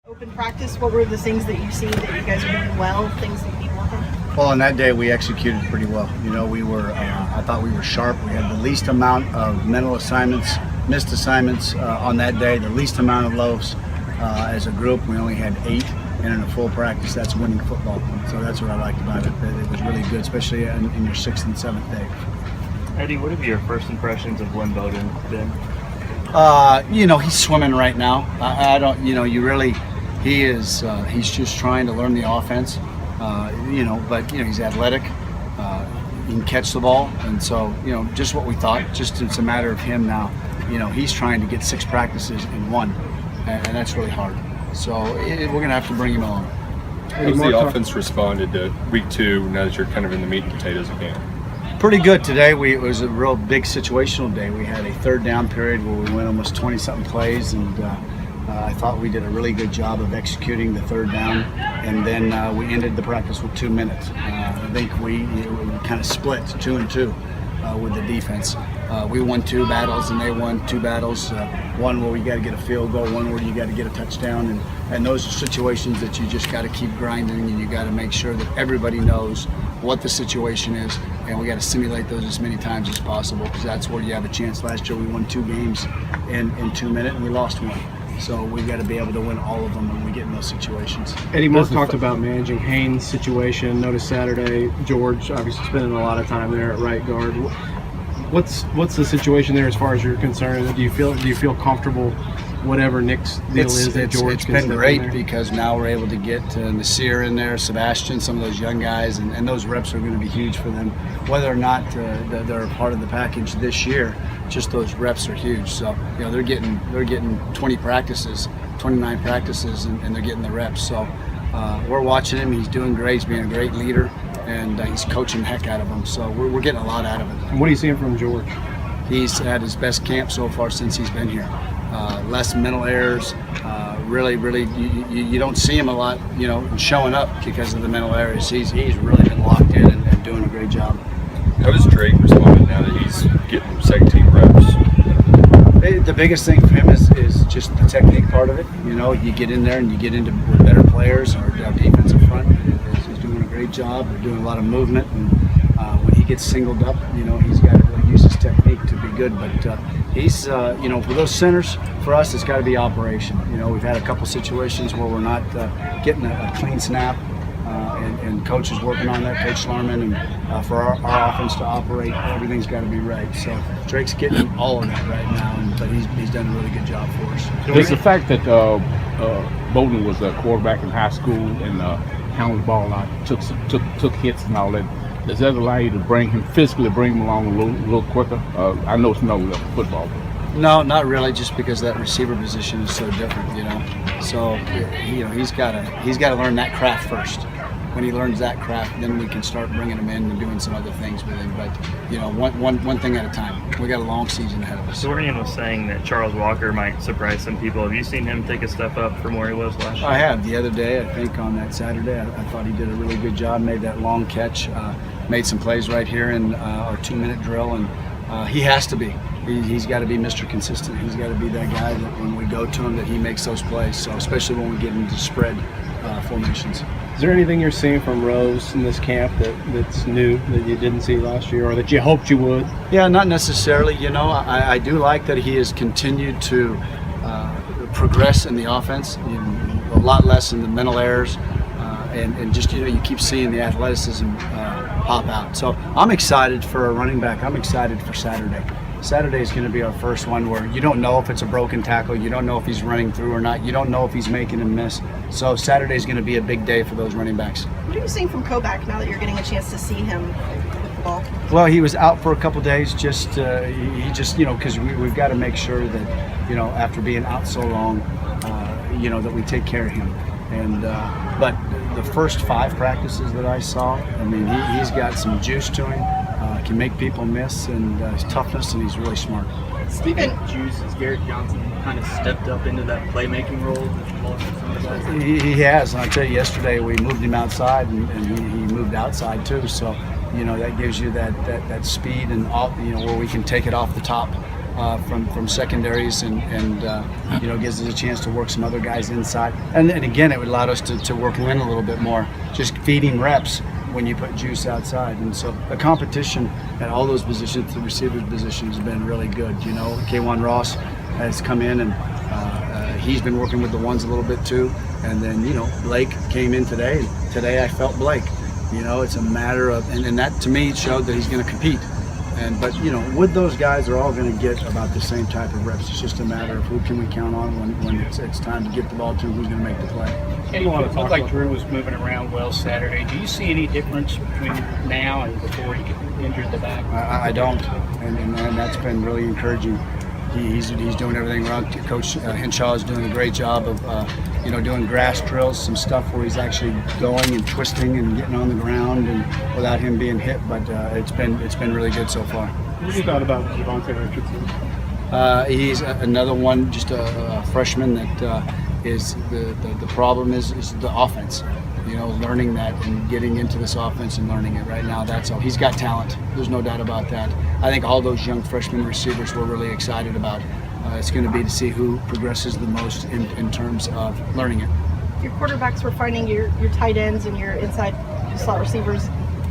Open practice, what were the things that you see that you guys are doing well, things that you need work on? Well, on that day we executed pretty well. We were, I thought we were sharp. We had the least amount of mental assignments, missed assignments on that day, the least amount of loaves as a group. We only had 8, and in a full practice, that's winning football. So that's what I liked about it, that it was really good, especially in your 6th and 7th day. Eddie, what have your first impressions of Lynn Bowden been? He's swimming right now. I don't, he is, he's just trying to learn the offense, but he's athletic, he can catch the ball, and so, just what we thought, just it's a matter of him now, he's trying to get 6 practices in 1, and that's really hard. So we're going to have to bring him along. How's the offense responded to week 2 now that you're kind of in the meat and potatoes again? Pretty good today. It was a real big situational day. We had a 3rd down period where we went almost 20-something plays, and I thought we did a really good job of executing the 3rd down, and then we ended the practice with 2 minutes. I think we kind of split 2 and 2 with the defense. We won 2 battles and they won 2 battles. One where we got to get a field goal, one where you got to get a touchdown, and those are situations that you just got to keep grinding, and you got to make sure that everybody knows what the situation is, and we got to simulate those as many times as possible, because that's where you have a chance. Last year we won 2 games in 2 minutes and we lost 1. So we've got to be able to win all of them when we get in those situations. Eddie, Mark talked about managing Haynes' situation. Noticed Saturday, George obviously spending a lot of time there at right guard. What's the situation there as far as you're concerned? Do you feel comfortable, whatever Nick's deal is, that George can step in there? It's been great because now we're able to get Nasir in there, Sebastian, some of those young guys, and those reps are going to be huge for them. Whether or not they're part of the package this year, just those reps are huge. So they're getting 20 practices, 29 practices, and they're getting the reps. So we're watching him. He's doing great. He's being a great leader, and he's coaching the heck out of them. So we're getting a lot out of it. And what are you seeing from George? He's had his best camp so far since he's been here. Less mental errors. Really, you don't see him a lot, showing up because of the mental errors. He's really been locked in and doing a great job. How does Drake respond now that he's getting second team reps? The biggest thing for him is just the technique part of it. You get in there and you get into better players. Our defensive front is doing a great job. They're doing a lot of movement, and when he gets singled up, he's got to really use his technique to be good. But he's, for those centers, for us, it's got to be operation. We've had a couple situations where we're not getting a clean snap, and coach is working on that, Coach Schlarman, and for our offense to operate, everything's got to be right. So Drake's getting all of that right now, but he's done a really good job for us. Does the fact that Bowden was a quarterback in high school and handled the ball out, took hits and all that, does that allow you to physically bring him along a little quicker? I know it's no football. No, not really, just because that receiver position is so different, So, he's got to learn that craft first. When he learns that craft, then we can start bringing him in and doing some other things with him. But, one thing at a time. We got a long season ahead of us. Dorian was saying that Charles Walker might surprise some people. Have you seen him take a step up from where he was last year? I have. The other day, I think on that Saturday, I thought he did a really good job, made that long catch, made some plays right here in our 2-minute drill, and he has to be. He's got to be Mr. Consistent. He's got to be that guy that when we go to him that he makes those plays. So especially when we get into spread formations. Is there anything you're seeing from Rose in this camp that's new that you didn't see last year, or that you hoped you would? Yeah, not necessarily. I do like that he has continued to progress in the offense. A lot less in the mental errors, and just you keep seeing the athleticism pop out. So I'm excited for a running back. I'm excited for Saturday. Saturday is going to be our first one where you don't know if it's a broken tackle, you don't know if he's running through or not, you don't know if he's making a miss. So Saturday is going to be a big day for those running backs. What are you seeing from Kovac now that you're getting a chance to see him with the ball? Well, he was out for a couple days. Because we've got to make sure that after being out so long, that we take care of him. And but the first 5 practices that I saw, he's got some juice to him. Can make people miss, and his toughness, and he's really smart. Stephen Juice, has Garrett Johnson kind of stepped up into that playmaking role? He has. And I tell you, yesterday we moved him outside, and he moved outside too. So that gives you that speed and all, where we can take it off the top from secondaries, and gives us a chance to work some other guys inside. And again, it would allow us to work Lynn a little bit more, just feeding reps when you put Juice outside. And so the competition at all those positions, the receiver position, has been really good. K1 Ross has come in, and he's been working with the ones a little bit too. And then, Blake came in today. And today I felt Blake. It's a matter of, and that to me showed that he's going to compete. But with those guys, they're all going to get about the same type of reps. It's just a matter of who can we count on when it's time to get the ball to, who's going to make the play. It looked like Drew was moving around well Saturday. Do you see any difference between now and before he injured the back? I don't, and that's been really encouraging. He's doing everything wrong. Coach Henshaw is doing a great job of doing grass drills, some stuff where he's actually going and twisting and getting on the ground and without him being hit. But it's been really good so far. What have you thought about Devontae Richardson? He's another one, just a freshman that is the problem is the offense. Learning that and getting into this offense and learning it right now. That's all. He's got talent. There's no doubt about that. I think all those young freshman receivers we're really excited about. It's going to be to see who progresses the most in terms of learning it. Your quarterbacks were finding your tight ends and your inside slot receivers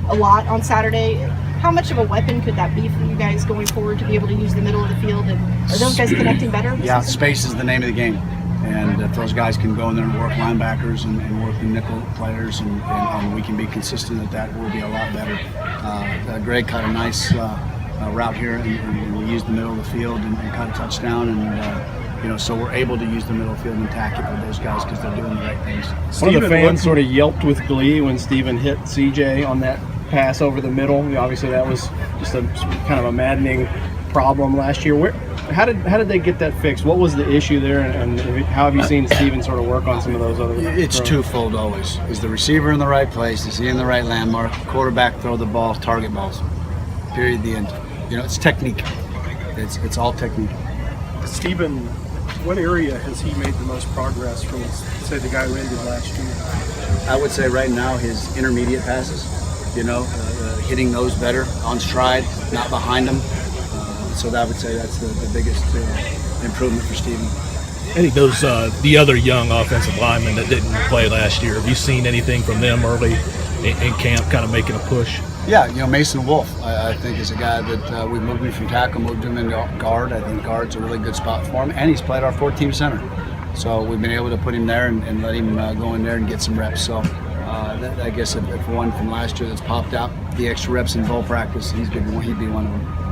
a lot on Saturday. How much of a weapon could that be for you guys going forward to be able to use the middle of the field? And are those guys connecting better? Yeah, space is the name of the game. And if those guys can go in there and work linebackers and work the nickel players, and we can be consistent at that, we'll be a lot better. Greg caught a nice route here, and we used the middle of the field and caught a touchdown. And so we're able to use the middle of the field and attack it with those guys because they're doing the right things. One of the fans sort of yelped with glee when Steven hit CJ on that pass over the middle. Obviously, that was just a kind of a maddening problem last year. How did they get that fixed? What was the issue there, and how have you seen Steven sort of work on some of those other It's throws? twofold always. Is the receiver in the right place? Is he in the right landmark? Quarterback throw the ball, target balls. Period, the end. It's technique. It's all technique. Steven, what area has he made the most progress from, say, the guy who ended last year? I would say right now his intermediate passes, hitting those better on stride, not behind them. So I would say that's the biggest improvement for Steven. Eddie, those the other young offensive linemen that didn't play last year, have you seen anything from them early in camp, kind of making a push? Yeah, Mason Wolf, I think, is a guy that we moved him from tackle, moved him into guard. I think guard's a really good spot for him, and he's played our 4-team center. So we've been able to put him there and let him go in there and get some reps. So I guess if one from last year that's popped out, the extra reps in bowl practice, he'd be one of them.